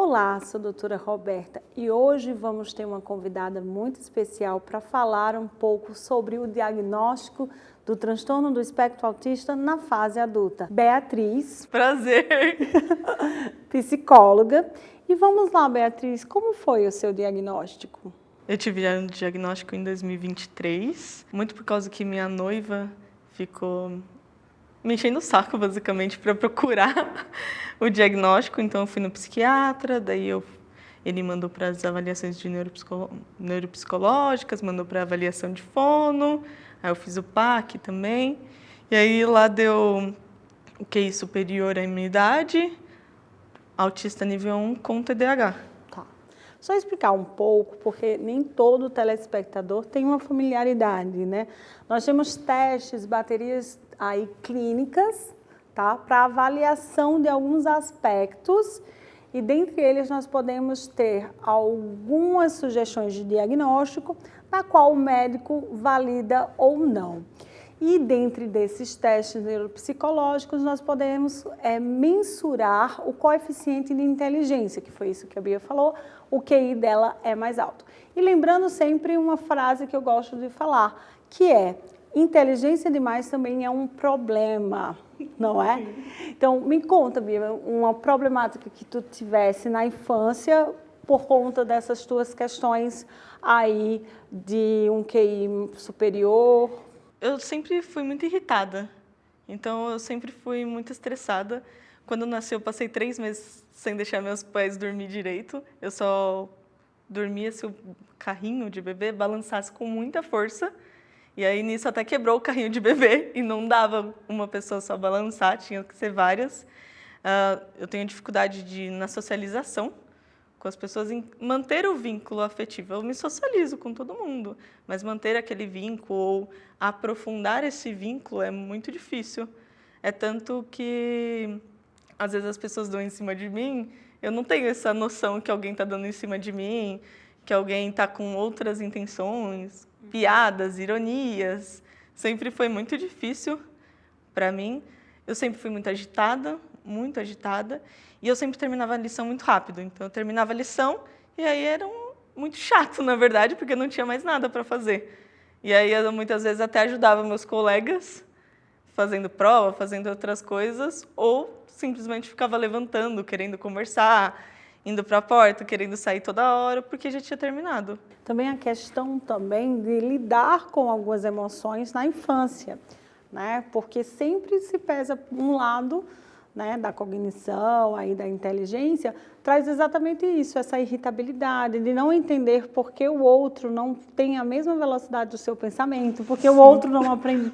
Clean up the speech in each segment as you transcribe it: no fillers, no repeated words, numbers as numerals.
Olá, sou a doutora Roberta e hoje vamos ter uma convidada muito especial para falar um pouco sobre o diagnóstico do transtorno do espectro autista na fase adulta. Beatriz. Prazer! Psicóloga. E vamos lá, Beatriz, como foi o seu diagnóstico? Eu tive um diagnóstico em 2023, muito por causa que minha noiva ficou me enchendo o saco, basicamente, para procurar o diagnóstico. Então, eu fui no psiquiatra, ele mandou para as avaliações de neuropsicológicas, mandou para a avaliação de fono, aí eu fiz o PAC também. E aí lá deu o QI superior à minha idade, autista nível 1 com TDAH. Tá. Só explicar um pouco, porque nem todo telespectador tem uma familiaridade, né? Nós temos testes, baterias aí clínicas, tá? Para avaliação de alguns aspectos e dentre eles nós podemos ter algumas sugestões de diagnóstico na qual o médico valida ou não. E dentre desses testes neuropsicológicos nós podemos mensurar o coeficiente de inteligência, que foi isso que a Bia falou, o QI dela é mais alto. E lembrando sempre uma frase que eu gosto de falar, que é: inteligência demais também é um problema, não é? Então, me conta, Bia, uma problemática que tu tivesse na infância por conta dessas tuas questões aí de um QI superior. Eu sempre fui muito irritada, então eu sempre fui muito estressada. Quando eu nasci, eu passei 3 meses sem deixar meus pais dormir direito. Eu só dormia se o carrinho de bebê balançasse com muita força. E aí, nisso, até quebrou o carrinho de bebê e não dava uma pessoa só balançar, tinha que ser várias. Eu tenho dificuldade na socialização com as pessoas, em manter o vínculo afetivo. Eu me socializo com todo mundo, mas manter aquele vínculo ou aprofundar esse vínculo é muito difícil. É tanto que, às vezes, as pessoas dão em cima de mim, eu não tenho essa noção que alguém está dando em cima de mim, que alguém está com outras intenções, piadas, ironias. Sempre foi muito difícil para mim. Eu sempre fui muito agitada, e eu sempre terminava a lição muito rápido. Então, eu terminava a lição e aí era muito chato, na verdade, porque eu não tinha mais nada para fazer. E aí, eu muitas vezes até ajudava meus colegas fazendo prova, fazendo outras coisas, ou simplesmente ficava levantando, querendo conversar, indo para a porta, querendo sair toda hora, porque já tinha terminado. Também a questão também de lidar com algumas emoções na infância, né? Porque sempre se pesa um lado, né, da cognição, aí da inteligência, traz exatamente isso, essa irritabilidade, de não entender por que o outro não tem a mesma velocidade do seu pensamento, porque o outro não aprende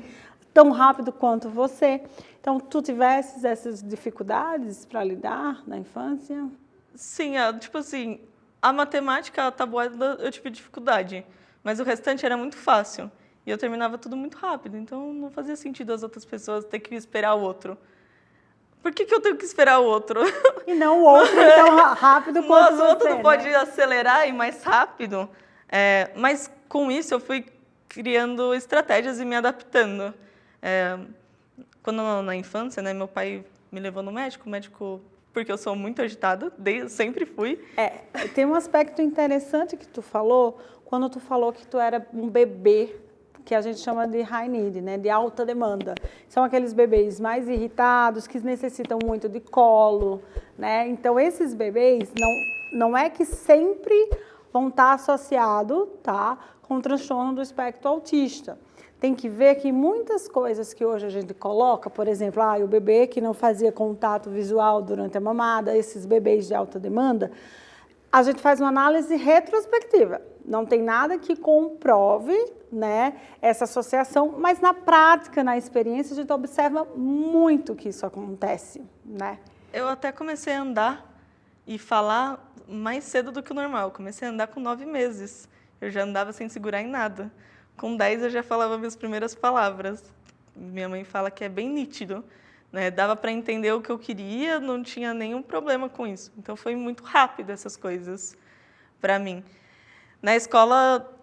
tão rápido quanto você. Então, tu tivesses essas dificuldades para lidar na infância? Sim, tipo assim, a matemática, a tabuada, eu tive dificuldade, mas o restante era muito fácil. E eu terminava tudo muito rápido, então não fazia sentido as outras pessoas ter que esperar o outro. Por que eu tenho que esperar o outro? E não o outro tão rápido quanto você, o outro né? pode acelerar e ir mais rápido. Mas com isso eu fui criando estratégias e me adaptando. Quando na infância, né, meu pai me levou no médico, porque eu sou muito agitada, sempre fui. Tem um aspecto interessante que tu falou, quando tu falou que tu era um bebê, que a gente chama de high need, né, de alta demanda. São aqueles bebês mais irritados, que necessitam muito de colo, né? Então, esses bebês não é que sempre vão estar associados, tá, com o transtorno do espectro autista. Tem que ver que muitas coisas que hoje a gente coloca, por exemplo, o bebê que não fazia contato visual durante a mamada, esses bebês de alta demanda, a gente faz uma análise retrospectiva. Não tem nada que comprove, né, essa associação, mas na prática, na experiência, a gente observa muito que isso acontece, né? Eu até comecei a andar e falar mais cedo do que o normal. Eu comecei a andar com 9 meses. Eu já andava sem segurar em nada. Com 10 eu já falava minhas primeiras palavras. Minha mãe fala que é bem nítido, né? Dava para entender o que eu queria, não tinha nenhum problema com isso. Então foi muito rápido essas coisas para mim. Na escola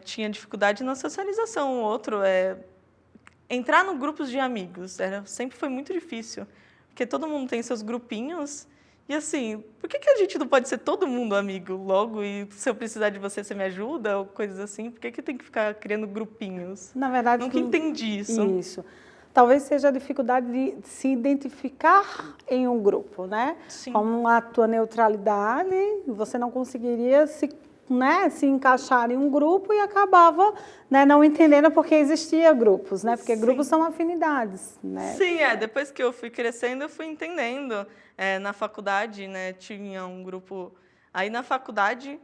tinha dificuldade na socialização. O outro entrar no grupos de amigos. Sempre foi muito difícil, porque todo mundo tem seus grupinhos E assim, por que a gente não pode ser todo mundo amigo logo e se eu precisar de você, você me ajuda ou coisas assim? Por que tem que ficar criando grupinhos? Na verdade, Nunca entendi isso. Isso. Talvez seja a dificuldade de se identificar em um grupo, né? Sim. Como a tua neutralidade, você não conseguiria se encaixar em um grupo e acabava, né, não entendendo porque existia grupos, né? Porque Sim. grupos são afinidades, né? Sim, depois que eu fui crescendo, eu fui entendendo. Na faculdade, né, tinha um grupo. Aí na faculdade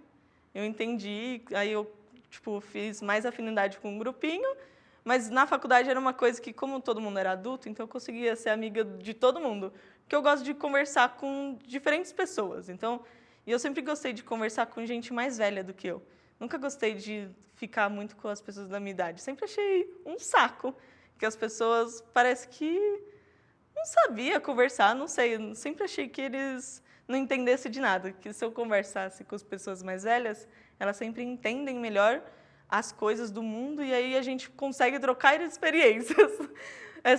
eu entendi, aí eu tipo, fiz mais afinidade com um grupinho, mas na faculdade era uma coisa que, como todo mundo era adulto, então eu conseguia ser amiga de todo mundo. Porque eu gosto de conversar com diferentes pessoas. Então, e eu sempre gostei de conversar com gente mais velha do que eu. Nunca gostei de ficar muito com as pessoas da minha idade. Sempre achei um saco, que as pessoas parece que não sabia conversar, não sei. Eu sempre achei que eles não entendessem de nada. Que se eu conversasse com as pessoas mais velhas, elas sempre entendem melhor as coisas do mundo e aí a gente consegue trocar experiências.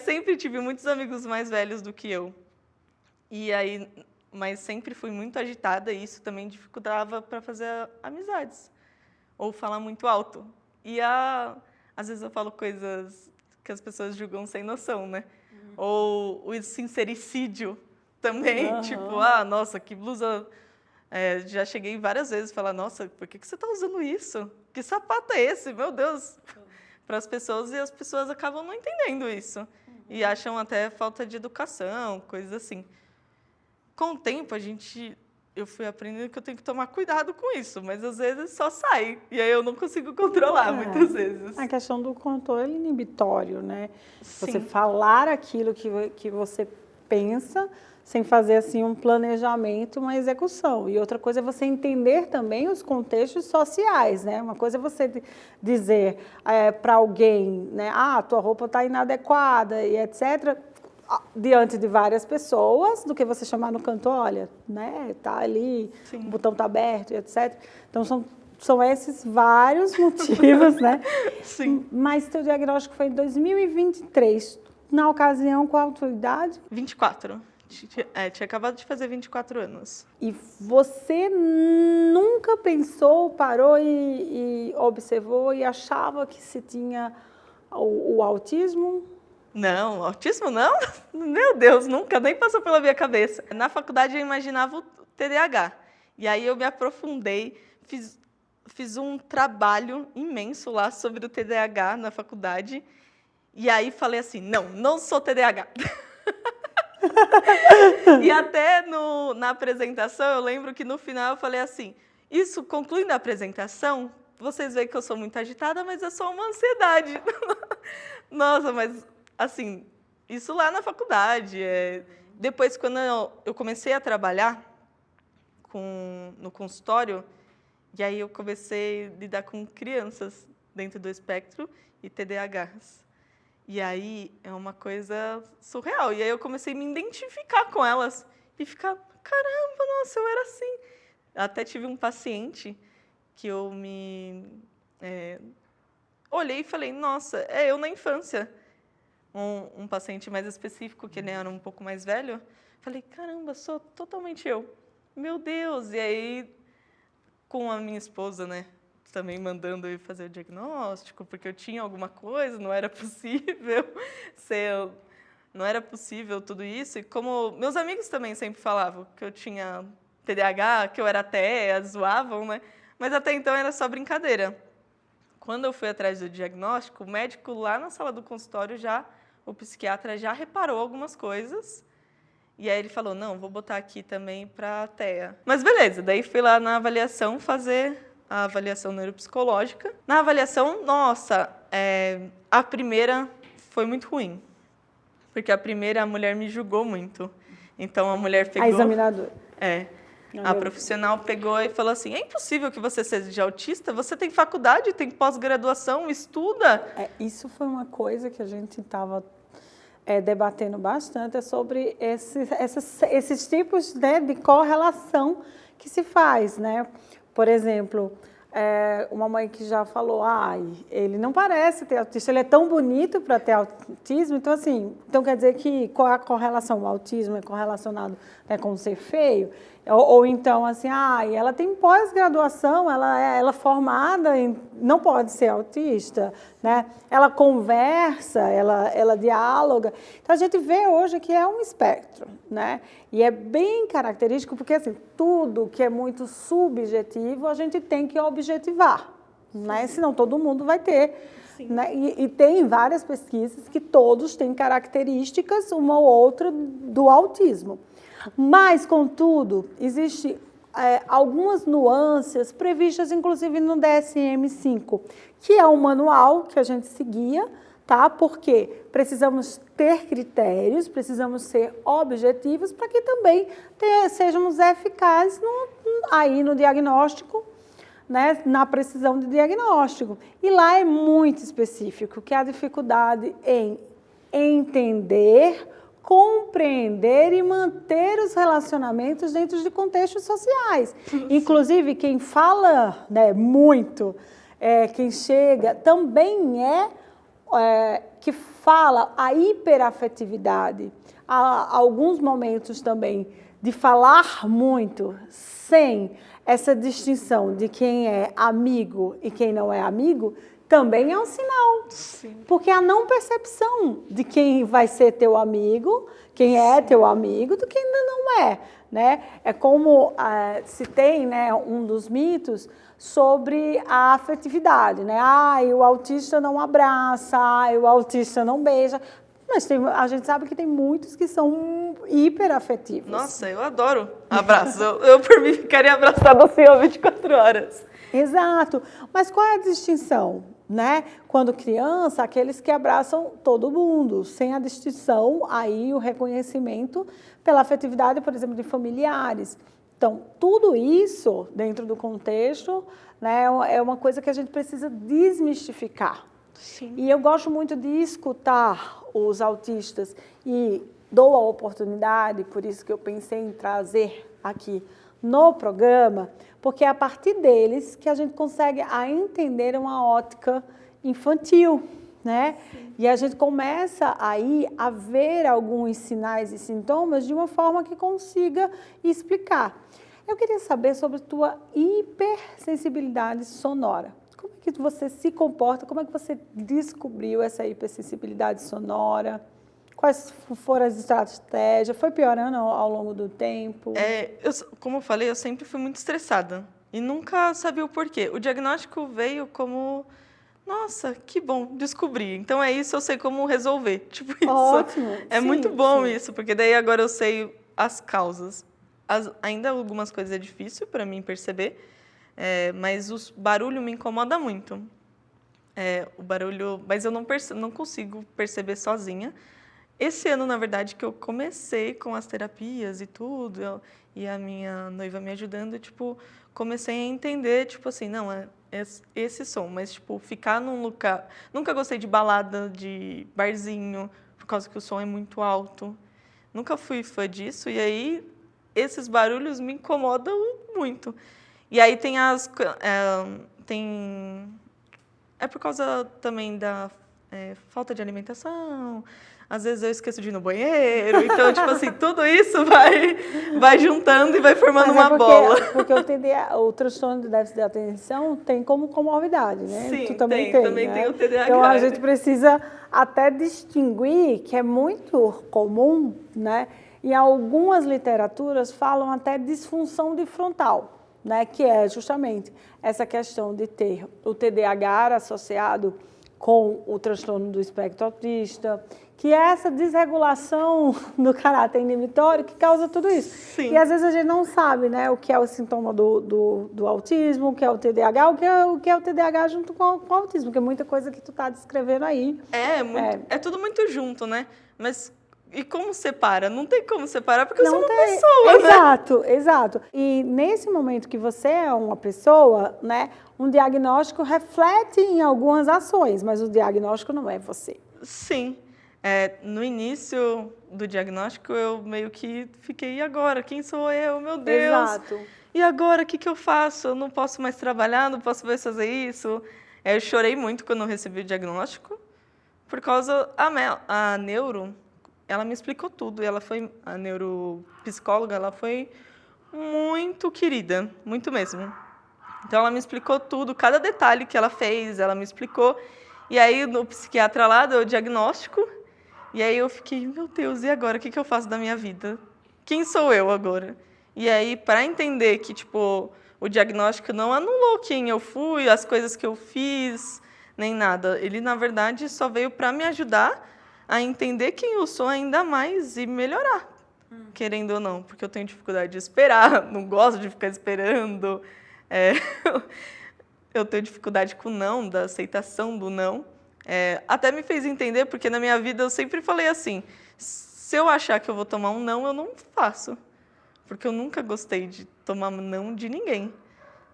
Sempre tive muitos amigos mais velhos do que eu. E aí, mas sempre fui muito agitada e isso também dificultava para fazer amizades ou falar muito alto. E às vezes eu falo coisas que as pessoas julgam sem noção, né? Ou o sincericídio também, tipo, nossa, que blusa... já cheguei várias vezes a falar, nossa, por que você está usando isso? Que sapato é esse? Meu Deus! Para as pessoas, e as pessoas acabam não entendendo isso. E acham até falta de educação, coisas assim. Com o tempo, eu fui aprendendo que eu tenho que tomar cuidado com isso, mas às vezes só sai. E aí eu não consigo controlar muitas vezes. A questão do controle inibitório, né? Sim. Você falar aquilo que você pensa, sem fazer assim um planejamento, uma execução. E outra coisa é você entender também os contextos sociais, né? Uma coisa é você dizer para alguém, né? Tua roupa está inadequada e etc., diante de várias pessoas, do que você chamar no canto, olha, né? Tá ali, Sim. o botão está aberto e etc. Então são esses vários motivos, né? Sim. Mas teu diagnóstico foi em 2023. Na ocasião, qual a tua idade? 24. Tinha acabado de fazer 24 anos. E você nunca pensou, parou e observou e achava que se tinha o autismo? Não, autismo não? Meu Deus, nunca, nem passou pela minha cabeça. Na faculdade eu imaginava o TDAH. E aí eu me aprofundei, fiz um trabalho imenso lá sobre o TDAH na faculdade. E aí falei assim, não sou TDAH. E até na apresentação, eu lembro que no final eu falei assim, concluindo a apresentação, vocês veem que eu sou muito agitada, mas é só uma ansiedade. Nossa, mas assim, isso lá na faculdade. Depois, quando eu comecei a trabalhar no consultório, e aí eu comecei a lidar com crianças dentro do espectro e TDAHs. E aí é uma coisa surreal. E aí eu comecei a me identificar com elas e ficar, caramba, nossa, eu era assim. Até tive um paciente que eu olhei e falei, nossa, eu na infância. Um paciente mais específico, que ele era um pouco mais velho. Falei, caramba, sou totalmente eu. Meu Deus! E aí, com a minha esposa, né? Também mandando eu fazer o diagnóstico, porque eu tinha alguma coisa, não era possível não era possível tudo isso. E como meus amigos também sempre falavam que eu tinha TDAH, que eu era até, zoavam, né? Mas até então era só brincadeira. Quando eu fui atrás do diagnóstico, o médico lá na sala do consultório o psiquiatra já reparou algumas coisas. E aí ele falou, não, vou botar aqui também para a TEA. Mas beleza, daí fui lá na avaliação fazer a avaliação neuropsicológica. Na avaliação, nossa, a primeira foi muito ruim. Porque a primeira, a mulher me julgou muito. Então, a mulher pegou... A examinadora. A profissional pegou e falou assim, é impossível que você seja autista, você tem faculdade, tem pós-graduação, estuda. Isso foi uma coisa que a gente estava debatendo bastante, sobre esses tipos, né, de correlação que se faz, né? Por exemplo, uma mãe que já falou, ele não parece ter autismo, ele é tão bonito para ter autismo, então assim, então quer dizer que qual é a correlação? O autismo é correlacionado, né, com ser feio? Ou então assim, ela tem pós-graduação, ela é formada, não pode ser autista, né? Ela conversa, ela dialoga. Então a gente vê hoje que é um espectro, né? E é bem característico porque assim, tudo que é muito subjetivo a gente tem que objetivar, né? Senão todo mundo vai ter. Né? E tem várias pesquisas que todos têm características, uma ou outra, do autismo. Mas, contudo, existem algumas nuances previstas, inclusive, no DSM-5, que é um manual que a gente seguia, tá? Porque precisamos ter critérios, precisamos ser objetivos para que também sejamos eficazes no diagnóstico, né? Na precisão de diagnóstico. E lá é muito específico, que é a dificuldade em entender, compreender e manter os relacionamentos dentro de contextos sociais. Inclusive, quem fala, né, muito, quem chega, também que fala a hiperafetividade. Há alguns momentos também de falar muito sem essa distinção de quem é amigo e quem não é amigo, também é um sinal. Sim. Porque a não percepção de quem vai ser teu amigo, quem é teu amigo, do que ainda não é. Né? É como se tem, né, um dos mitos sobre a afetividade. Né? O autista não abraça, o autista não beija. Mas a gente sabe que tem muitos que são hiperafetivos. Nossa, eu adoro abraço. eu por mim, ficaria abraçada assim 24 horas. Exato. Mas qual é a distinção? Né? Quando criança, aqueles que abraçam todo mundo, sem a distinção, aí o reconhecimento pela afetividade, por exemplo, de familiares. Então, tudo isso, dentro do contexto, né, é uma coisa que a gente precisa desmistificar. Sim. E eu gosto muito de escutar os autistas e dou a oportunidade, por isso que eu pensei em trazer aqui no programa, porque é a partir deles que a gente consegue entender uma ótica infantil, né? Sim. E a gente começa aí a ver alguns sinais e sintomas de uma forma que consiga explicar. Eu queria saber sobre tua hipersensibilidade sonora. Como é que você se comporta? Como é que você descobriu essa hipersensibilidade sonora? Quais foram as estratégias? Foi piorando ao longo do tempo? Como eu falei, eu sempre fui muito estressada e nunca sabia o porquê. O diagnóstico veio como, nossa, que bom, descobri. Então é isso, eu sei como resolver. Tipo isso. Ótimo. É muito bom isso, porque daí agora eu sei as causas. Ainda algumas coisas é difícil para mim perceber, mas o barulho me incomoda muito. O barulho, mas eu não consigo perceber sozinha. Esse ano, na verdade, que eu comecei com as terapias e tudo, e a minha noiva me ajudando, tipo, comecei a entender, tipo assim, não, é esse som, mas, tipo, ficar num lugar... Nunca gostei de balada, de barzinho, por causa que o som é muito alto. Nunca fui fã disso, e aí esses barulhos me incomodam muito. E aí tem É por causa também da falta de alimentação... Às vezes eu esqueço de ir no banheiro, então, tipo assim, tudo isso vai juntando e vai formando uma bola. Porque o transtorno de déficit de atenção tem como comorbidade, né? Sim, tu também tem, também né? tem o TDAH. Então, a gente precisa até distinguir, que é muito comum, né? E algumas literaturas falam até disfunção de frontal, né? Que é justamente essa questão de ter o TDAH associado com o transtorno do espectro autista, que é essa desregulação do caráter inibitório que causa tudo isso. Sim. E às vezes a gente não sabe, né, o que é o sintoma do autismo, o que é o TDAH, o que é o TDAH junto com o autismo, que é muita coisa que tu está descrevendo aí. É tudo muito junto, né? Mas e como separa? Não tem como separar, porque eu sou uma tem. pessoa, Exato, né? Exato. E nesse momento que você é uma pessoa, né, um diagnóstico reflete em algumas ações, mas o diagnóstico não é você. Sim. No início do diagnóstico, eu meio que fiquei, e agora? Quem sou eu? Meu Deus! Exato. E agora, o que eu faço? Eu não posso mais trabalhar, não posso mais fazer isso. Eu chorei muito quando eu recebi o diagnóstico, por causa a neuro, ela me explicou tudo. E a neuropsicóloga, ela foi muito querida, muito mesmo. Então, ela me explicou tudo, cada detalhe que ela fez, ela me explicou. E aí, no psiquiatra lá, deu o diagnóstico. E aí, eu fiquei, meu Deus, e agora? O que eu faço da minha vida? Quem sou eu agora? E aí, para entender que, tipo, o diagnóstico não anulou quem eu fui, as coisas que eu fiz, nem nada. Ele, na verdade, só veio para me ajudar a entender quem eu sou ainda mais e melhorar, querendo ou não. Porque eu tenho dificuldade de esperar, não gosto de ficar esperando. Eu tenho dificuldade com o não, da aceitação do não. Até me fez entender, porque na minha vida eu sempre falei assim, se eu achar que eu vou tomar um não, eu não faço. Porque eu nunca gostei de tomar não de ninguém,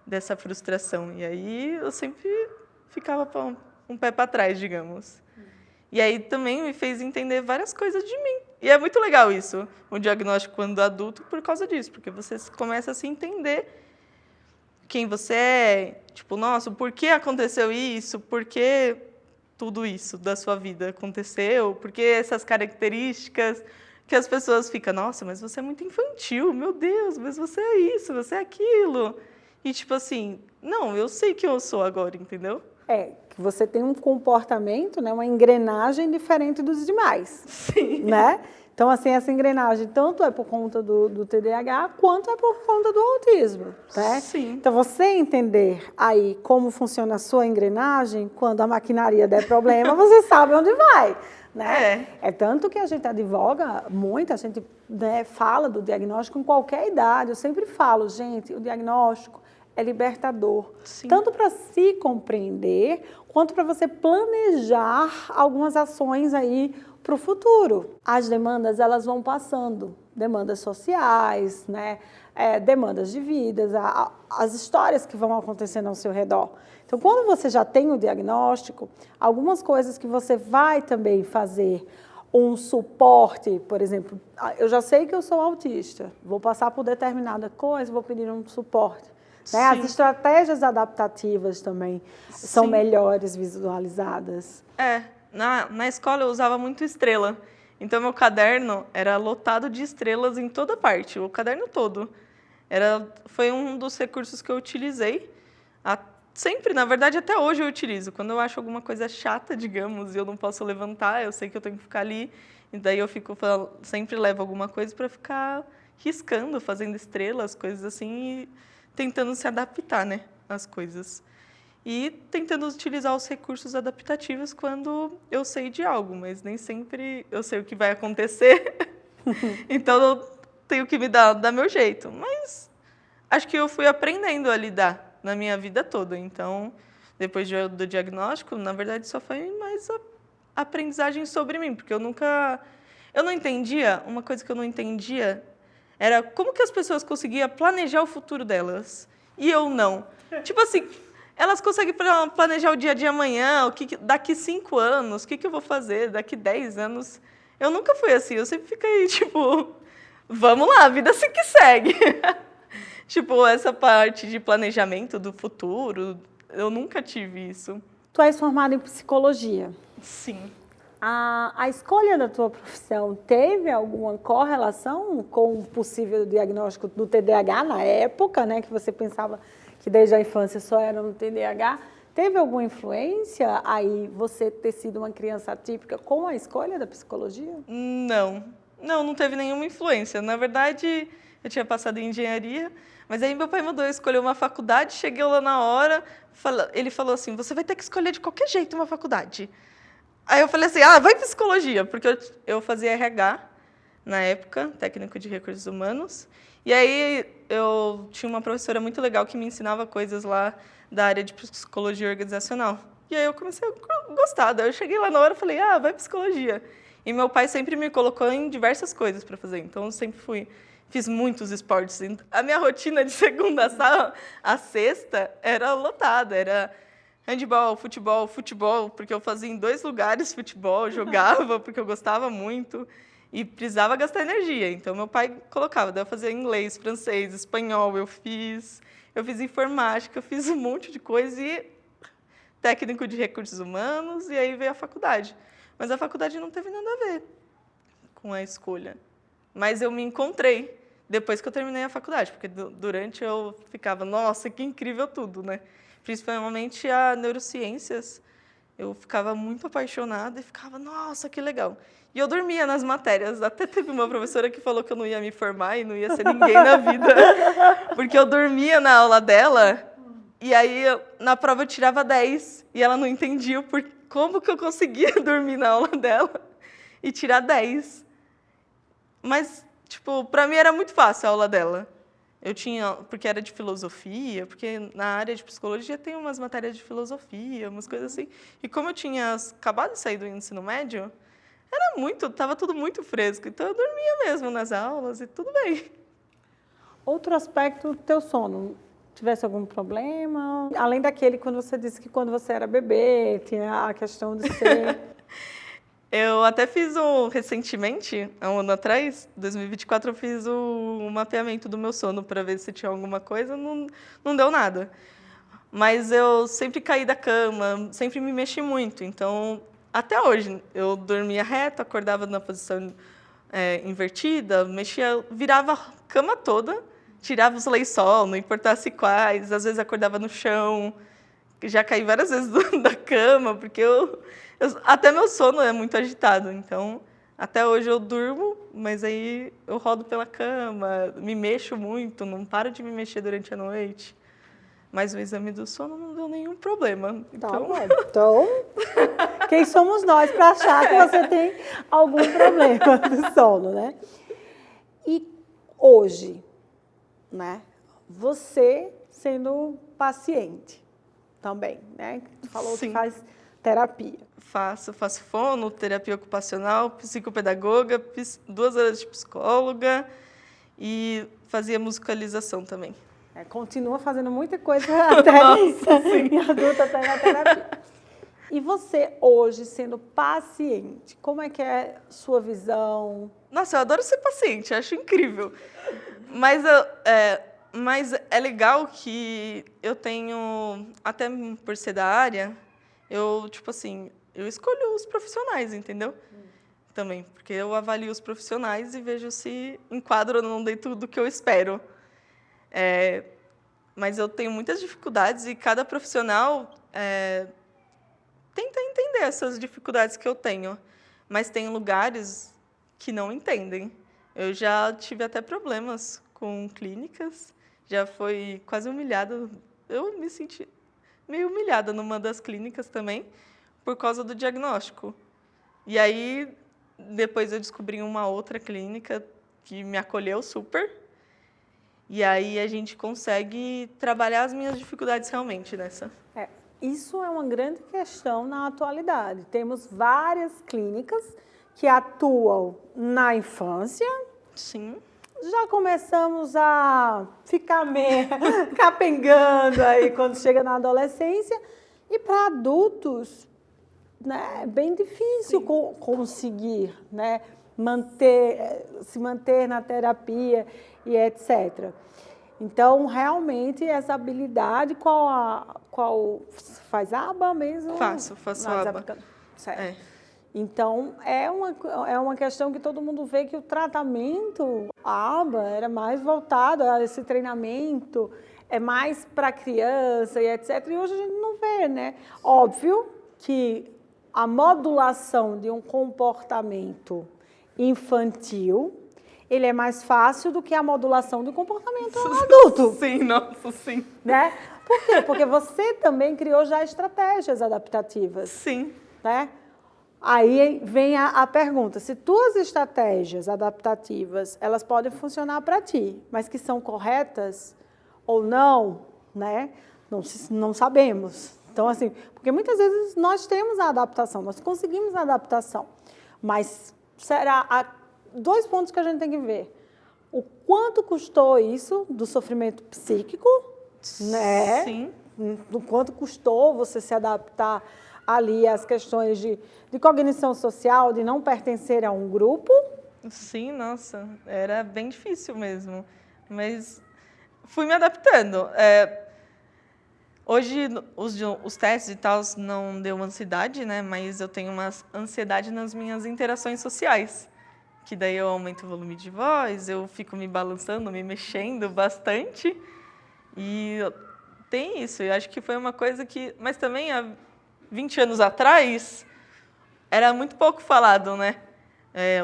dessa frustração. E aí eu sempre ficava um pé para trás, digamos. E aí também me fez entender várias coisas de mim. E é muito legal isso, o diagnóstico quando adulto, por causa disso. Porque você começa a se entender quem você é, tipo, nossa, por que aconteceu isso? Por que tudo isso da sua vida aconteceu? Por que essas características que as pessoas ficam, nossa, mas você é muito infantil, meu Deus, mas você é isso, você é aquilo. E tipo assim, não, eu sei quem eu sou agora, entendeu? Que você tem um comportamento, né, uma engrenagem diferente dos demais. Sim. Né? Então, assim, essa engrenagem tanto é por conta do TDAH, quanto é por conta do autismo, né? Sim. Então, você entender aí como funciona a sua engrenagem, quando a maquinaria der problema, você sabe onde vai, né? É tanto que a gente advoga muito, a gente, né, fala do diagnóstico em qualquer idade. Eu sempre falo, gente, o diagnóstico é libertador, Sim. tanto para se compreender, quanto para você planejar algumas ações aí para o futuro. As demandas, elas vão passando, demandas sociais, né? Demandas de vidas, as histórias que vão acontecendo ao seu redor. Então, quando você já tem o diagnóstico, algumas coisas que você vai também fazer um suporte, por exemplo, eu já sei que eu sou autista, vou passar por determinada coisa, vou pedir um suporte. Né? As estratégias adaptativas também são melhores visualizadas. Na escola eu usava muito estrela, então meu caderno era lotado de estrelas em toda parte, o caderno todo. Foi um dos recursos que eu utilizei, sempre, na verdade até hoje eu utilizo. Quando eu acho alguma coisa chata, digamos, e eu não posso levantar, eu sei que eu tenho que ficar ali, e daí eu sempre levo alguma coisa para ficar riscando, fazendo estrelas, coisas assim, e tentando se adaptar, né, às coisas. E tentando utilizar os recursos adaptativos quando eu sei de algo, mas nem sempre eu sei o que vai acontecer. Então, eu tenho que me dar meu jeito. Mas acho que eu fui aprendendo a lidar na minha vida toda. Então, depois do diagnóstico, na verdade, só foi mais a aprendizagem sobre mim. Porque eu não entendia, uma coisa que eu não entendia era como que as pessoas conseguiam planejar o futuro delas. E eu não. Tipo assim, elas conseguem planejar o dia de amanhã, daqui 5 anos, o que eu vou fazer daqui 10 anos. Eu nunca fui assim, eu sempre fiquei tipo, vamos lá, a vida se que segue. Tipo, essa parte de planejamento do futuro, eu nunca tive isso. Tu és formada em psicologia. Sim. A escolha da tua profissão teve alguma correlação com o possível diagnóstico do TDAH na época, né, que você pensava que desde a infância só era no TDAH? Teve alguma influência aí você ter sido uma criança atípica com a escolha da psicologia? Não teve nenhuma influência. Na verdade, eu tinha passado em engenharia, mas aí meu pai mandou eu escolher uma faculdade, cheguei lá na hora, ele falou assim, você vai ter que escolher de qualquer jeito uma faculdade. Aí eu falei assim, vai psicologia, porque eu fazia RH na época, técnico de recursos humanos, e aí eu tinha uma professora muito legal que me ensinava coisas lá da área de psicologia organizacional. E aí eu comecei a gostar, daí eu cheguei lá na hora e falei, vai psicologia. E meu pai sempre me colocou em diversas coisas para fazer, então eu sempre fiz muitos esportes. A minha rotina de segunda a sexta era lotada, era handebol, futebol, porque eu fazia em 2 lugares futebol, jogava porque eu gostava muito. e precisava gastar energia. Então, meu pai colocava, daí eu fazia inglês, francês, espanhol, eu fiz informática, eu fiz um monte de coisa e técnico de recursos humanos, e aí veio a faculdade. Mas a faculdade não teve nada a ver com a escolha. Mas eu me encontrei depois que eu terminei a faculdade, porque durante eu ficava, nossa, que incrível tudo, né? Principalmente a neurociências, eu ficava muito apaixonada e ficava, nossa, que legal. E eu dormia nas matérias. Até teve uma professora que falou que eu não ia me formar e não ia ser ninguém na vida, porque eu dormia na aula dela e aí na prova eu tirava 10 e ela não entendia como que eu conseguia dormir na aula dela e tirar 10. Mas, tipo, para mim era muito fácil a aula dela. Eu tinha, porque era de filosofia, porque na área de psicologia tem umas matérias de filosofia, umas coisas assim. E como eu tinha acabado de sair do ensino médio, estava tudo muito fresco. Então eu dormia mesmo nas aulas e tudo bem. Outro aspecto do teu sono, tivesse algum problema? Além daquele quando você disse que quando você era bebê, tinha a questão de ser... Eu até fiz recentemente, há um ano atrás, 2024, eu fiz um mapeamento do meu sono para ver se tinha alguma coisa, não deu nada. Mas eu sempre caí da cama, sempre me mexi muito, então, até hoje, eu dormia reto, acordava na posição invertida, mexia, virava a cama toda, tirava os lençol, não importasse quais, às vezes acordava no chão, já caí várias vezes da cama, porque até meu sono é muito agitado, então até hoje eu durmo, mas aí eu rodo pela cama, me mexo muito, não paro de me mexer durante a noite. Mas o exame do sono não deu nenhum problema. Então, quem somos nós para achar que você tem algum problema do sono, né? E hoje, né? Você sendo paciente também, né? Tu falou Sim. que faz terapia. Faço fono, terapia ocupacional, psicopedagoga, 2 horas de psicóloga e fazia musicalização também. Continua fazendo muita coisa até em adulta, até na terapia. E você hoje, sendo paciente, como é que é a sua visão? Nossa, eu adoro ser paciente, acho incrível. Mas é legal que eu tenho, até por ser da área, eu escolho os profissionais, entendeu? Também, porque eu avalio os profissionais e vejo se enquadro ou não dentro do que eu espero. Mas eu tenho muitas dificuldades e cada profissional tenta entender essas dificuldades que eu tenho. Mas tem lugares que não entendem. Eu já tive até problemas com clínicas, já foi quase humilhada. Eu me senti meio humilhada numa das clínicas também, por causa do diagnóstico. E aí, depois eu descobri uma outra clínica que me acolheu super. E aí a gente consegue trabalhar as minhas dificuldades realmente nessa. Isso é uma grande questão na atualidade. Temos várias clínicas que atuam na infância. Sim. Já começamos a ficar meio capengando aí quando chega na adolescência. E para adultos, né, é bem difícil conseguir, né, se manter na terapia e etc. Então, realmente, essa habilidade, qual faz aba mesmo? Faço aba. Certo. Então, é uma questão que todo mundo vê que o tratamento, a aba, era mais voltado a esse treinamento, é mais para criança e etc. E hoje a gente não vê, né? Óbvio que a modulação de um comportamento infantil, ele é mais fácil do que a modulação do comportamento adulto. Sim, nossa, sim. Né? Por quê? Porque você também criou já estratégias adaptativas. Sim. Né? Aí vem a pergunta, se tuas estratégias adaptativas, elas podem funcionar para ti, mas que são corretas ou não, né? Não sabemos. Então, assim, porque muitas vezes nós temos a adaptação, nós conseguimos a adaptação, mas há 2 pontos que a gente tem que ver. O quanto custou isso do sofrimento psíquico, né? Sim. Do quanto custou você se adaptar ali às questões de cognição social, de não pertencer a um grupo, Sim, nossa, era bem difícil mesmo. Mas fui me adaptando. Hoje, os testes e tal não deu ansiedade, né? Mas eu tenho uma ansiedade nas minhas interações sociais. Que daí eu aumento o volume de voz, eu fico me balançando, me mexendo bastante. E tem isso, eu acho que foi uma coisa que... Mas também, há 20 anos atrás, era muito pouco falado, né?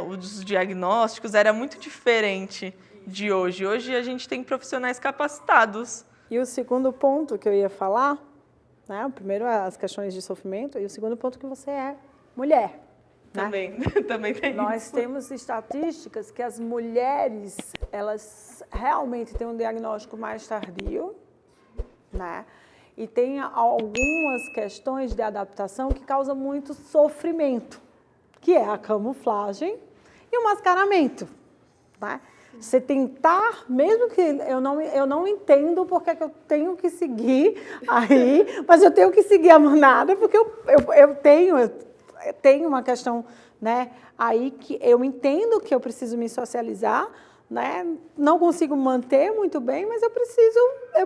Os diagnósticos era muito diferente de hoje. Hoje a gente tem profissionais capacitados. E o segundo ponto que eu ia falar, né? O primeiro é as questões de sofrimento, e o segundo ponto que você é mulher. Também, né? Também tem Nós isso. temos estatísticas que as mulheres, elas realmente têm um diagnóstico mais tardio, né? E tem algumas questões de adaptação que causam muito sofrimento, que é a camuflagem e o mascaramento, né? Você tentar, mesmo que eu não entendo porque que eu tenho que seguir aí, mas eu tenho que seguir a manada, porque eu tenho uma questão, né, aí que eu entendo que eu preciso me socializar, né? Não consigo manter muito bem, mas eu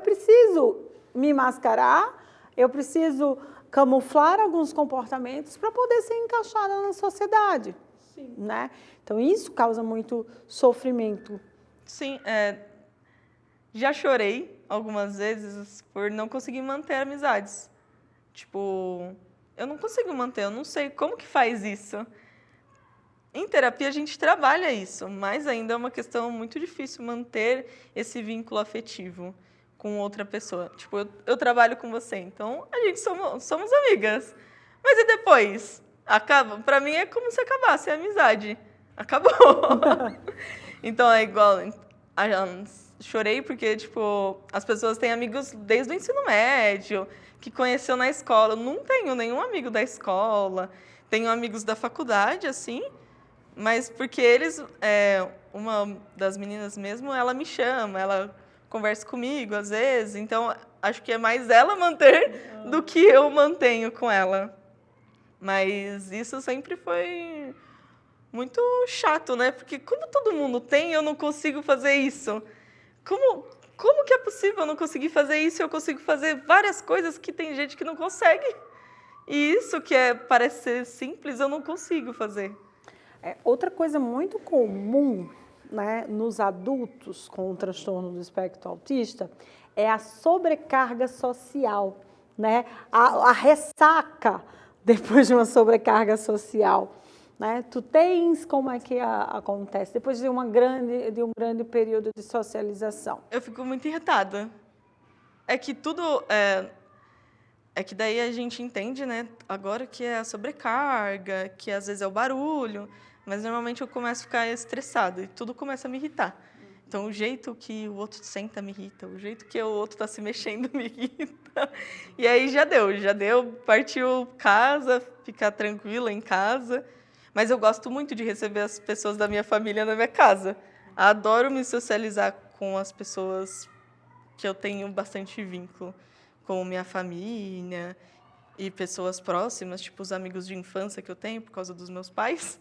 preciso me mascarar, eu preciso camuflar alguns comportamentos para poder ser encaixada na sociedade. Sim. Né? Então, isso causa muito sofrimento. Sim, já chorei algumas vezes por não conseguir manter amizades. Tipo, eu não consigo manter, eu não sei como que faz isso. Em terapia a gente trabalha isso, mas ainda é uma questão muito difícil manter esse vínculo afetivo com outra pessoa. Tipo, eu trabalho com você, então a gente somos amigas. Mas e depois? Acaba? Pra mim é como se acabasse a amizade. Acabou. Então é igual. Chorei porque, tipo, as pessoas têm amigos desde o ensino médio, que conheceu na escola. Eu não tenho nenhum amigo da escola. Tenho amigos da faculdade, assim, mas porque eles, uma das meninas mesmo, ela me chama, ela conversa comigo às vezes, então acho que é mais ela manter do que eu mantenho com ela. Mas isso sempre foi muito chato, né? Porque como todo mundo tem, eu não consigo fazer isso. Como que é possível eu não conseguir fazer isso? Eu consigo fazer várias coisas que tem gente que não consegue. E isso que parece ser simples, eu não consigo fazer. Outra coisa muito comum, né, nos adultos com o transtorno do espectro autista é a sobrecarga social, né? A ressaca depois de uma sobrecarga social. Né? Tu tens como é que acontece depois de um grande período de socialização? Eu fico muito irritada. É que tudo... É que daí a gente entende, né, agora que é a sobrecarga, que às vezes é o barulho, mas normalmente eu começo a ficar estressada e tudo começa a me irritar. Então, o jeito que o outro senta me irrita, o jeito que o outro está se mexendo me irrita. E aí já deu, partiu casa, ficar tranquila em casa. Mas eu gosto muito de receber as pessoas da minha família na minha casa. Adoro me socializar com as pessoas que eu tenho bastante vínculo, com minha família e pessoas próximas, tipo os amigos de infância que eu tenho por causa dos meus pais.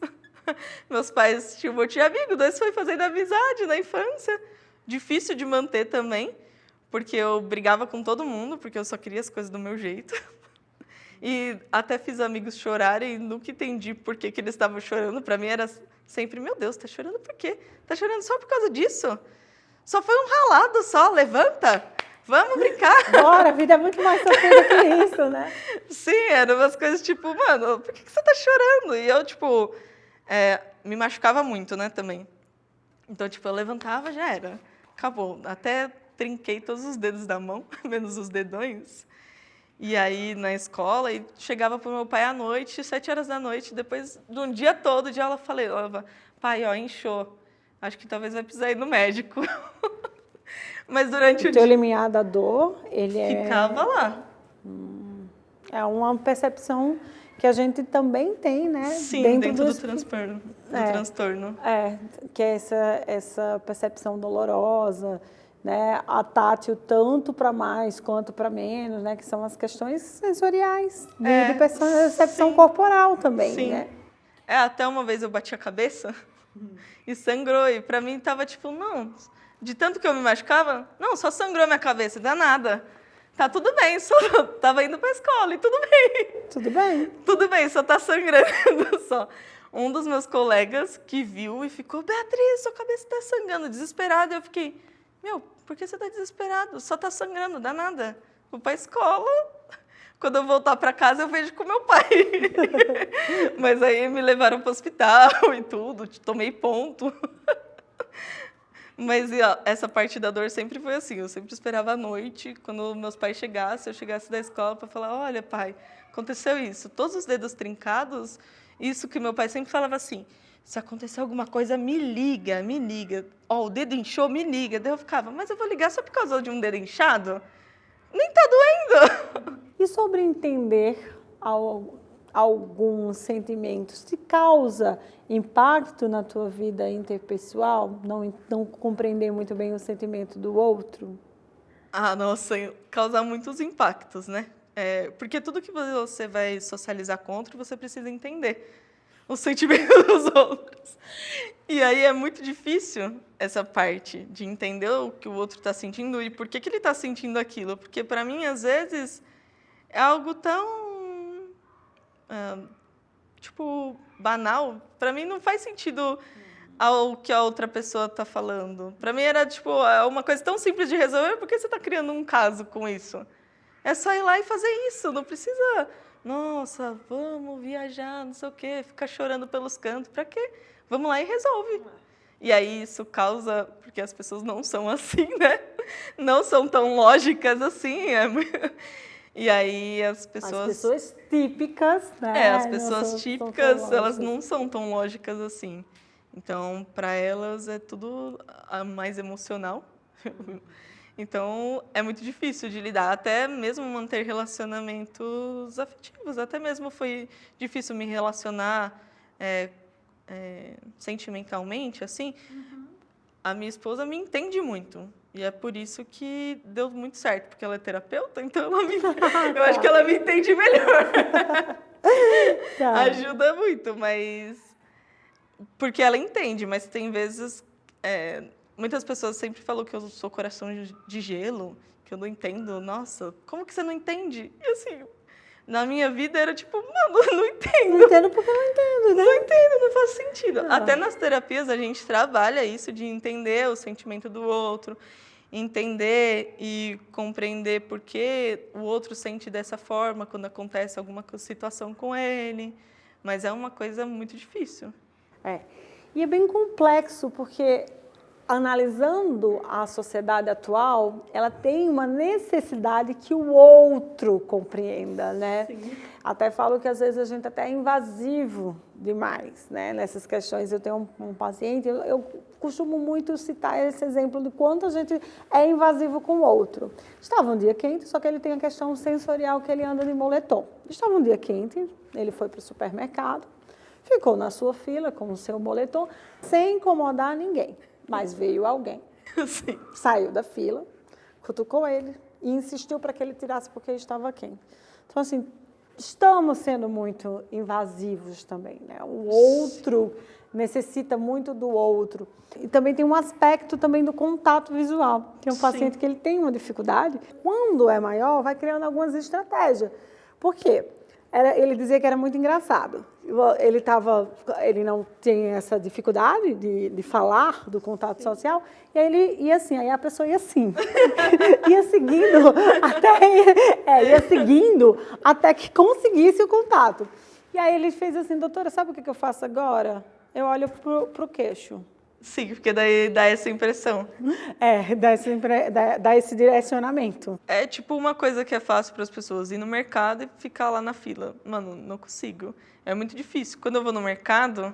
Meus pais tinham um monte de amigo, daí foi fazendo amizade na infância. Difícil de manter também, porque eu brigava com todo mundo, porque eu só queria as coisas do meu jeito. E até fiz amigos chorarem e nunca entendi por que eles estavam chorando. Para mim era sempre, meu Deus, tá chorando por quê? Tá chorando só por causa disso? Só foi um ralado só, levanta! Vamos brincar! Bora, a vida é muito mais sofrida que isso, né? Sim, eram umas coisas tipo, mano, por que você tá chorando? E eu, tipo, me machucava muito, né, também. Então, tipo, eu levantava, já era. Acabou. Até trinquei todos os dedos da mão, menos os dedões. E aí, na escola, e chegava pro meu pai à noite, 7 horas da noite, depois de um dia todo de aula, falava, pai, ó, inchou. Acho que talvez vai precisar ir no médico. Mas durante o teu dia... limiar da dor, ele ficava lá. É uma percepção que a gente também tem, né? Sim, dentro do transtorno. Que é essa percepção dolorosa, né? A tátil tanto para mais quanto para menos, né? Que são as questões sensoriais, de percepção corporal também, sim. né? Até uma vez eu bati a cabeça E sangrou. E pra mim tava tipo, não, de tanto que eu me machucava, não, só sangrou minha cabeça, não dá nada. Tá tudo bem, só tava indo pra escola e tudo bem. Tudo bem. Tudo bem, só tá sangrando só. Um dos meus colegas que viu e ficou, Beatriz, sua cabeça tá sangrando, desesperada. Eu fiquei, meu, por que você tá desesperado? Só tá sangrando, dá nada. Vou pra escola. Quando eu voltar para casa, eu vejo com meu pai. Mas aí me levaram para o hospital e tudo, tomei ponto. Mas ó, essa parte da dor sempre foi assim, eu sempre esperava à noite, quando meus pais chegassem, eu chegasse da escola para falar, olha pai, aconteceu isso, todos os dedos trincados, isso que meu pai sempre falava assim, se acontecer alguma coisa, me liga, me liga. Ó, o dedo inchou, me liga. Daí eu ficava, mas eu vou ligar só por causa de um dedo inchado? Nem tá doendo. E sobre entender alguns sentimentos, te causa impacto na tua vida interpessoal? Não compreender muito bem o sentimento do outro? Ah, nossa, causa muitos impactos, né? Porque tudo que você vai socializar com outro, você precisa entender os sentimentos dos outros. E aí é muito difícil essa parte de entender o que o outro está sentindo e por que ele está sentindo aquilo. Porque, para mim, às vezes, é algo tão, banal. Para mim, não faz sentido ao que a outra pessoa está falando. Para mim, era, uma coisa tão simples de resolver. Por que você está criando um caso com isso? É só ir lá e fazer isso. Não precisa, nossa, vamos viajar, não sei o quê, ficar chorando pelos cantos. Para quê? Vamos lá e resolve. E aí isso causa, porque as pessoas não são assim, né? Não são tão lógicas assim. E aí as pessoas típicas, né? As pessoas típicas, elas não são tão lógicas assim. Então, para elas é tudo mais emocional. Então, é muito difícil de lidar, até mesmo manter relacionamentos afetivos. Até mesmo foi difícil me relacionar sentimentalmente, assim. Uhum. A minha esposa me entende muito. E é por isso que deu muito certo, porque ela é terapeuta, então eu acho que ela me entende melhor. Tá. Ajuda muito, mas... Porque ela entende, mas tem vezes... Muitas pessoas sempre falam que eu sou coração de gelo, que eu não entendo. Nossa, como que você não entende? E assim, na minha vida era tipo, mano, não entendo. Não entendo porque não entendo, né? Não entendo, não faz sentido. Não. Até nas terapias a gente trabalha isso de entender o sentimento do outro, entender e compreender por que o outro sente dessa forma quando acontece alguma situação com ele. Mas é uma coisa muito difícil. E é bem complexo, porque... analisando a sociedade atual, ela tem uma necessidade que o outro compreenda, né? Sim. Até falo que às vezes a gente até é invasivo demais, né? Nessas questões. Eu tenho um paciente, eu costumo muito citar esse exemplo de quanto a gente é invasivo com o outro. Estava um dia quente, só que ele tem a questão sensorial que ele anda de moletom. Estava um dia quente, ele foi para o supermercado, ficou na sua fila com o seu moletom, sem incomodar ninguém. Mas veio alguém, sim, saiu da fila, cutucou ele e insistiu para que ele tirasse porque estava quente. Então, assim, estamos sendo muito invasivos também, né? O outro necessita muito do outro. E também tem um aspecto também do contato visual. Tem um paciente que ele tem uma dificuldade. Quando é maior, vai criando algumas estratégias. Por quê? Ele dizia que era muito engraçado. Ele não tinha essa dificuldade de falar do contato social, e aí ele ia assim, aí a pessoa ia assim, ia seguindo até que conseguisse o contato. E aí ele fez assim, doutora, sabe o que eu faço agora? Eu olho pro queixo. Sim, porque daí dá essa impressão. Dá esse direcionamento. É tipo uma coisa que é fácil para as pessoas, ir no mercado e ficar lá na fila. Mano, não consigo. É muito difícil. Quando eu vou no mercado,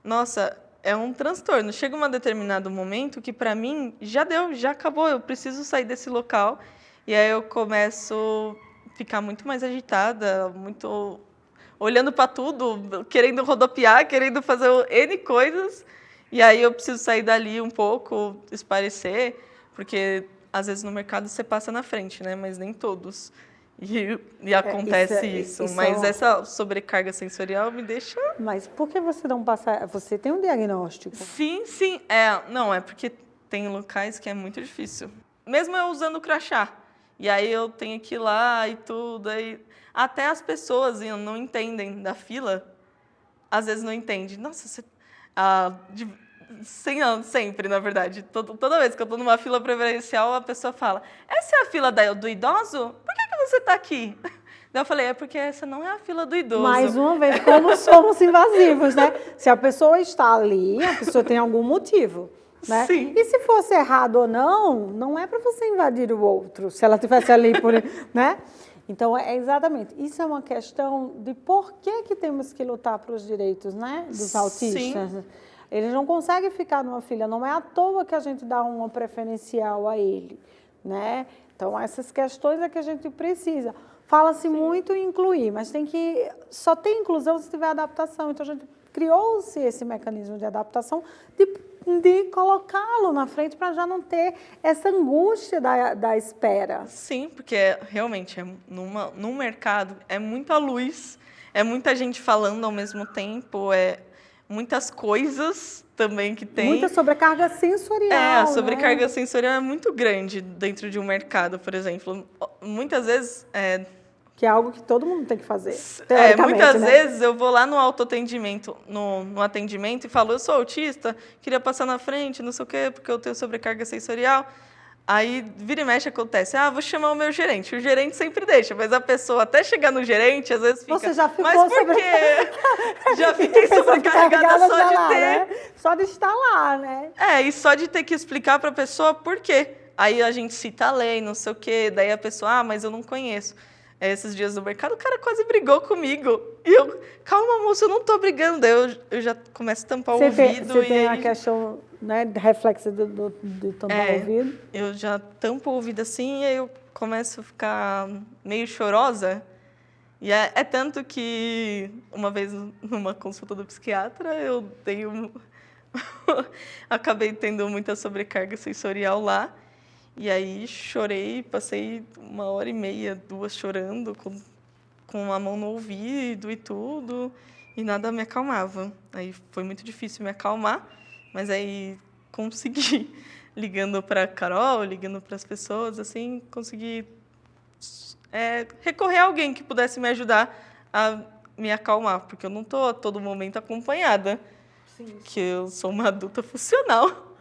nossa, é um transtorno. Chega um determinado momento que para mim já deu, já acabou, eu preciso sair desse local. E aí eu começo a ficar muito mais agitada, muito olhando para tudo, querendo rodopiar, querendo fazer N coisas. E aí eu preciso sair dali um pouco, espairecer, porque às vezes no mercado você passa na frente, né? Mas nem todos. e acontece isso. Mas essa sobrecarga sensorial me deixa... Mas por que você não passa... Você tem um diagnóstico? Sim. Não, é porque tem locais que é muito difícil. Mesmo eu usando o crachá. E aí eu tenho que ir lá e tudo. Aí... Até as pessoas não entendem da fila. Às vezes não entendem. Nossa, você... Sempre, na verdade. Toda vez que eu estou numa fila preferencial, a pessoa fala, essa é a fila do idoso? Por que você está aqui? Daí eu falei, é porque essa não é a fila do idoso. Mais uma vez, como somos invasivos, né? Se a pessoa está ali, a pessoa tem algum motivo. Né? Sim. E se fosse errado ou não, não é para você invadir o outro, se ela estivesse ali por... né? Então, é exatamente, isso é uma questão de por que temos que lutar para os direitos, né, dos autistas. Sim. Eles não conseguem ficar numa fila, não é à toa que a gente dá uma preferencial a ele, né? Então, essas questões é que a gente precisa. Fala-se muito em incluir, mas só tem inclusão se tiver adaptação. Então, a gente criou-se esse mecanismo de adaptação de colocá-lo na frente para já não ter essa angústia da espera. Sim, porque realmente num mercado é muita luz, é muita gente falando ao mesmo tempo, é muitas coisas também que tem. Muita sobrecarga sensorial. A sobrecarga sensorial é muito grande dentro de um mercado, por exemplo. Muitas vezes... Que é algo que todo mundo tem que fazer. Muitas vezes eu vou lá no autoatendimento, no atendimento, e falo, eu sou autista, queria passar na frente, não sei o quê, porque eu tenho sobrecarga sensorial. Aí, vira e mexe, acontece, vou chamar o meu gerente. O gerente sempre deixa, mas a pessoa, até chegar no gerente, às vezes fica... Você já ficou mas por quê? Já fiquei sobrecarregada só de ter... Né? Só de estar lá, né? E só de ter que explicar para a pessoa por quê. Aí a gente cita a lei, não sei o quê, daí a pessoa, mas eu não conheço. Esses dias no mercado, o cara quase brigou comigo. E eu, calma, moço, eu não tô brigando. Daí eu já começo a tampar o ouvido. Você tem a questão, né, de reflexo de tampar o ouvido? Eu já tampo o ouvido assim e aí eu começo a ficar meio chorosa. E é tanto que, uma vez, numa consulta do psiquiatra, eu dei acabei tendo muita sobrecarga sensorial lá. E aí chorei, passei 1h30, 2 chorando, com a mão no ouvido e tudo, e nada me acalmava. Aí foi muito difícil me acalmar, mas aí consegui, ligando para a Carol, ligando para as pessoas, assim, consegui recorrer a alguém que pudesse me ajudar a me acalmar, porque eu não estou a todo momento acompanhada, que eu sou uma adulta funcional.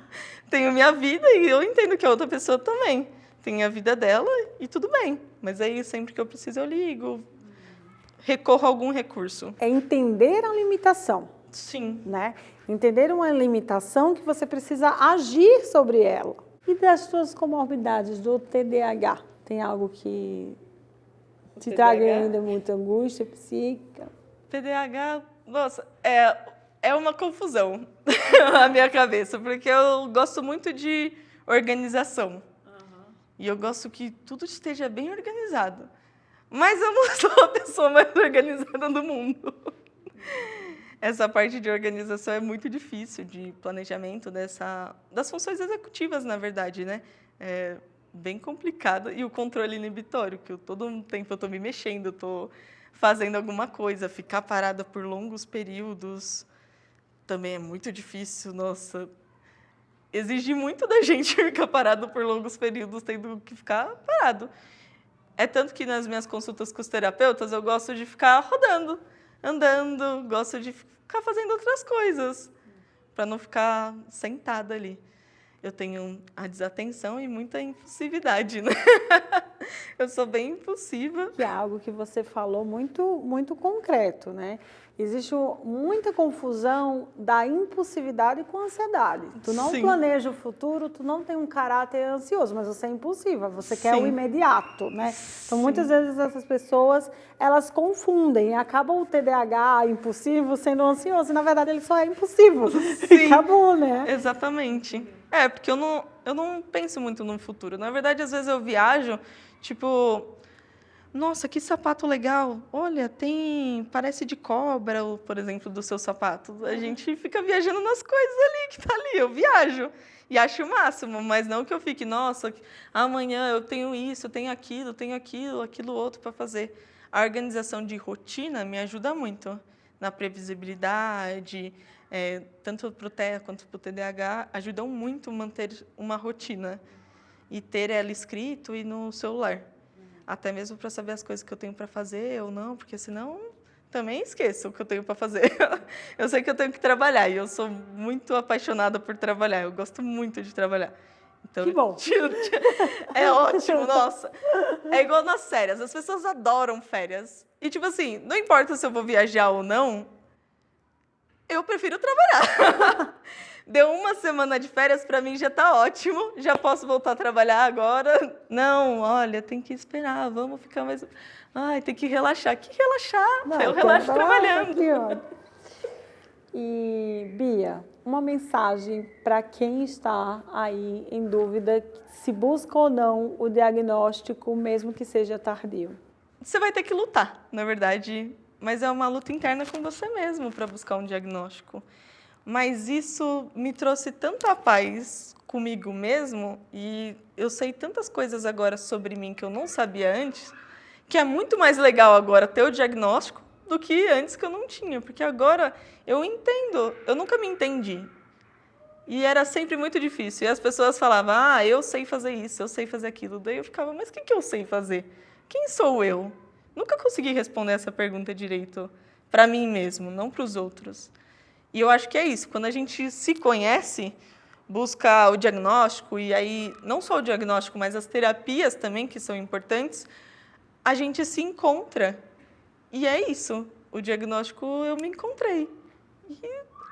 Tenho minha vida e eu entendo que a outra pessoa também tem a vida dela e tudo bem. Mas aí, sempre que eu preciso, eu ligo, recorro a algum recurso. É entender a limitação. Sim. Né? Entender uma limitação que você precisa agir sobre ela. E das suas comorbidades do TDAH? Tem algo que te traga ainda muita angústia psíquica? TDAH, nossa, é uma confusão na minha cabeça, porque eu gosto muito de organização. E eu gosto que tudo esteja bem organizado. Mas eu não sou a pessoa mais organizada do mundo. Essa parte de organização é muito difícil, de planejamento das funções executivas, na verdade, né? É bem complicado. E o controle inibitório, que todo um tempo eu estou me mexendo, estou fazendo alguma coisa, ficar parada por longos períodos... Também é muito difícil, nossa. Exige muito da gente ficar parado por longos períodos, tendo que ficar parado. É tanto que nas minhas consultas com os terapeutas, eu gosto de ficar rodando, andando, gosto de ficar fazendo outras coisas, para não ficar sentada ali. Eu tenho a desatenção e muita impulsividade, né? Eu sou bem impulsiva. Que é algo que você falou muito concreto, né? Existe muita confusão da impulsividade com a ansiedade. Tu não planeja o futuro, tu não tem um caráter ansioso, mas você é impulsiva, você quer o imediato, né? Então, muitas vezes essas pessoas, elas confundem e acabam o TDAH impulsivo sendo ansioso, e na verdade ele só é impulsivo. E acabou, né? Exatamente. Porque eu não penso muito no futuro. Na verdade, às vezes eu viajo, tipo... Nossa, que sapato legal. Olha, parece de cobra, por exemplo, do seu sapato. A gente fica viajando nas coisas ali que tá ali. Eu viajo e acho o máximo, mas não que eu fique, nossa, amanhã eu tenho isso, eu tenho aquilo outro para fazer. A organização de rotina me ajuda muito na previsibilidade, tanto para o TEA quanto para o TDAH, ajudam muito a manter uma rotina e ter ela escrito e no celular. Até mesmo para saber as coisas que eu tenho para fazer ou não, porque senão também esqueço o que eu tenho para fazer. Eu sei que eu tenho que trabalhar e eu sou muito apaixonada por trabalhar, eu gosto muito de trabalhar. Então, Que bom! É ótimo, nossa. É igual nas férias, as pessoas adoram férias. E tipo assim, não importa se eu vou viajar ou não, eu prefiro trabalhar. Deu uma semana de férias, para mim já está ótimo. Já posso voltar a trabalhar agora. Não, olha, tem que esperar, vamos ficar mais... Ai, tem que relaxar. Que relaxar? Não, eu relaxo trabalhando. Aqui, ó. E, Bia, uma mensagem para quem está aí em dúvida se busca ou não o diagnóstico, mesmo que seja tardio. Você vai ter que lutar, na verdade, mas é uma luta interna com você mesmo para buscar um diagnóstico. Mas isso me trouxe tanta paz comigo mesmo e eu sei tantas coisas agora sobre mim que eu não sabia antes, que é muito mais legal agora ter o diagnóstico do que antes que eu não tinha, porque agora eu entendo, eu nunca me entendi. E era sempre muito difícil. E as pessoas falavam, eu sei fazer isso, eu sei fazer aquilo. Daí eu ficava, mas o que eu sei fazer? Quem sou eu? Nunca consegui responder essa pergunta direito para mim mesmo, não para os outros. E eu acho que é isso, quando a gente se conhece, busca o diagnóstico, e aí não só o diagnóstico, mas as terapias também, que são importantes, a gente se encontra. E é isso, o diagnóstico eu me encontrei. E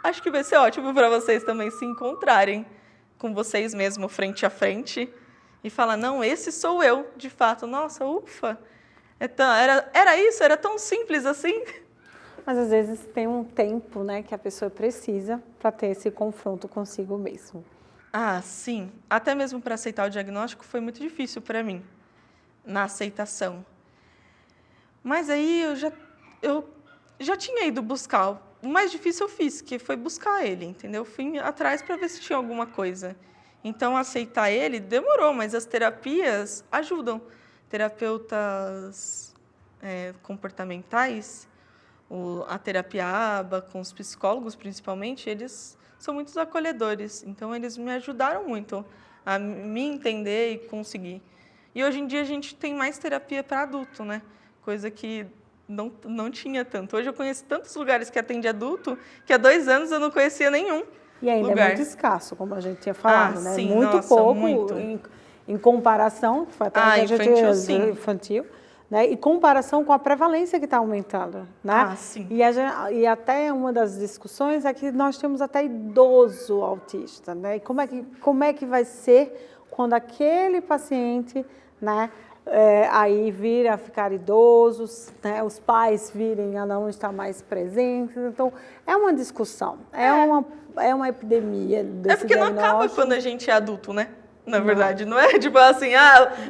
acho que vai ser ótimo para vocês também se encontrarem com vocês mesmos, frente a frente, e falar, não, esse sou eu, de fato. Nossa, ufa, era isso, era tão simples assim. Mas às vezes tem um tempo, né, que a pessoa precisa para ter esse confronto consigo mesmo. Ah, sim. Até mesmo para aceitar o diagnóstico foi muito difícil para mim, na aceitação. Mas aí eu já tinha ido buscar. O mais difícil eu fiz, que foi buscar ele, entendeu? Fui atrás para ver se tinha alguma coisa. Então, aceitar ele demorou, mas as terapias ajudam. Terapeutas comportamentais, a terapia ABA, com os psicólogos principalmente, eles são muito acolhedores. Então, eles me ajudaram muito a me entender e conseguir. E hoje em dia a gente tem mais terapia para adulto, né? Coisa que não tinha tanto. Hoje eu conheço tantos lugares que atende adulto que há 2 anos eu não conhecia nenhum. E ainda lugar. É muito escasso, como a gente tinha falado, né? Sim, muito nossa, pouco muito. Em comparação, foi até a gente infantil, sim. infantil, né? E comparação com a prevalência que está aumentando, né? Sim. E até uma das discussões é que nós temos até idoso autista, né? E como é que vai ser quando aquele paciente, né? Aí vir a ficar idosos, né? Os pais virem a não estar mais presentes. Então, é uma discussão, é uma epidemia desse porque não diagnóstico. acaba quando a gente é adulto, né? Na verdade, não é tipo assim,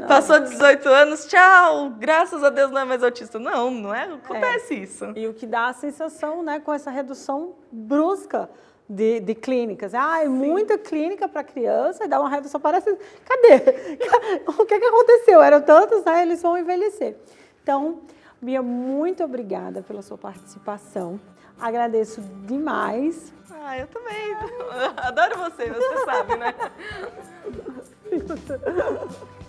passou 18 anos, tchau, graças a Deus não é mais autista. Não acontece isso. E o que dá a sensação, né, com essa redução brusca de clínicas. Muita clínica para criança, e dá uma redução, parece, cadê? O que aconteceu? Eram tantos, né, eles vão envelhecer. Então, Bia, muito obrigada pela sua participação. Agradeço demais. Eu também. Adoro você sabe, né?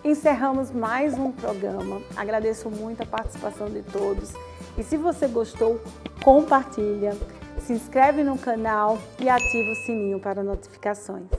Encerramos mais um programa. Agradeço muito a participação de todos. E se você gostou, compartilha, se inscreve no canal e ativa o sininho para notificações.